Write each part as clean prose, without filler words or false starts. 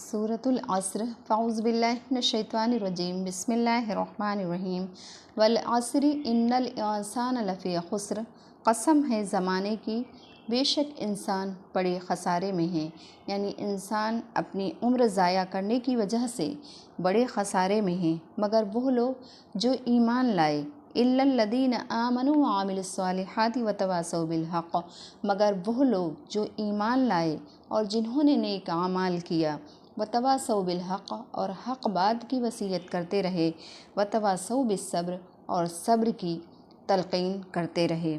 सूरतुल असर फ़ाउज़ बिल्लाहि मिनश्शैतानिर्रजीम बिस्मिल्लाहिर्रहमानिर्रहीम वल असरि इन्नल इंसान लफ़ी खुस्र। कसम है ज़माने की, बेशक इंसान बड़े ख़सारे में है। यानी इंसान अपनी उम्र ज़ाया करने की वजह से बड़े ख़सारे में हैं, मगर वो लोग जो ईमान लाए। इल्लल्लज़ीन आमनू व आमिलुस्सालिहाति व तवासौ बिल हक़, मगर वो लोग जो ईमान लाए और जिन्होंने नेक आमाल किया। व तवासौ बिल हक़, और हक़ बात की वसीयत करते रहे। व तवासौ बिस्सब्र, और सब्र की तलक़ीन करते रहे।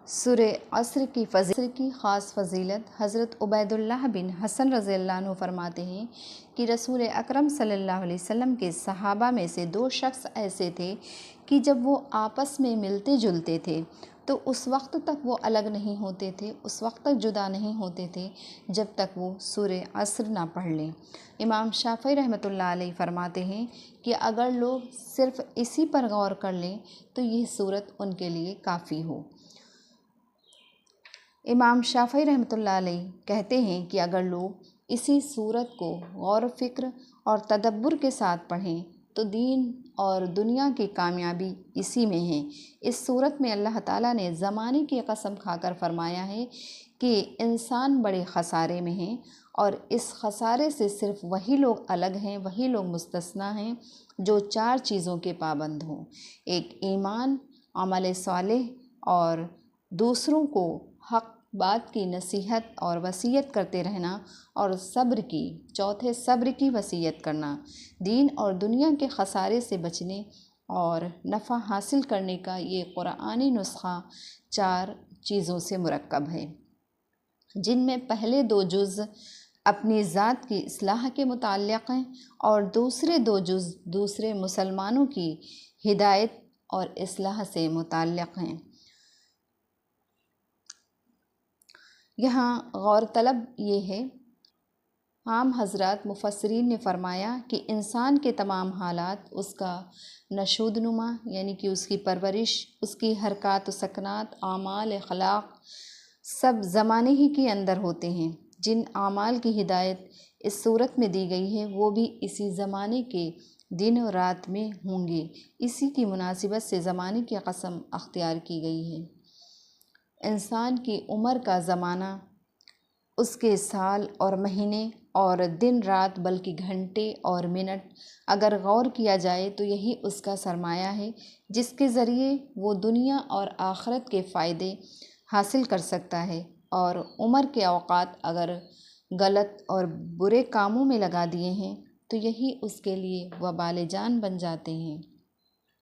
सूरे असर की ख़ास फ़जीलत हज़रत उबैदुल्लाह बिन हसन रज़ियल्लाहु अन्हु फरमाते हैं कि रसूल अकरम सल्लल्लाहु अलैहि वसल्लम के सहाबा में से दो शख्स ऐसे थे कि जब वो आपस में मिलते जुलते थे तो उस वक्त तक वो अलग नहीं होते थे, उस वक्त तक जुदा नहीं होते थे जब तक वो सूरे असर ना पढ़ लें। इमाम शाफ़ी रहमतुल्लाह अलैह फरमाते हैं कि अगर लोग सिर्फ़ इसी पर गौर कर लें तो यह सूरत उनके लिए काफ़ी हो। इमाम शाफ़ी रहमतुल्लाह अलैह कहते हैं कि अगर लोग इसी सूरत को गौर फ़िक्र और तदब्बुर के साथ पढ़ें तो दीन और दुनिया की कामयाबी इसी में है। इस सूरत में अल्लाह ताला ने ज़माने की कसम खाकर फरमाया है कि इंसान बड़े ख़सारे में हैं, और इस ख़सारे से सिर्फ़ वही लोग अलग हैं, वही लोग मुस्तस्ना हैं जो चार चीज़ों के पाबंद हों। एक ईमान, अमल सालेह और दूसरों को हक़ बात की नसीहत और वसीयत करते रहना, और सब्र की, चौथे सब्र की वसीयत करना। दीन और दुनिया के ख़सारे से बचने और नफ़ा हासिल करने का ये क़ुरानी नुस्ख़ा चार चीज़ों से मुरक्कब है, जिनमें पहले दो जुज़ अपनी ज़ात की इस्लाह के मुताल्लिक़ हैं और दूसरे दो जुज़ दूसरे मुसलमानों की हिदायत और इस्लाह से मुताल्लिक़ हैं। यहाँ गौर तलब ये है, आम हज़रात मुफस्सिरीन ने फ़रमाया कि इंसान के तमाम हालात, उसका नशूदनुमा यानी कि उसकी परवरिश, उसकी हरकत व सकनात, आमाल अखलाक सब ज़माने ही के अंदर होते हैं। जिन आमाल की हिदायत इस सूरत में दी गई है वो भी इसी ज़माने के दिन और रात में होंगे। इसी की मुनासिबत से ज़माने की कसम अख्तियार की गई है। इंसान की उम्र का ज़माना, उसके साल और महीने और दिन रात बल्कि घंटे और मिनट अगर गौर किया जाए तो यही उसका सरमाया है, जिसके ज़रिए वो दुनिया और आखिरत के फ़ायदे हासिल कर सकता है। और उम्र के औक़ात अगर गलत और बुरे कामों में लगा दिए हैं तो यही उसके लिए वबाल जान बन जाते हैं।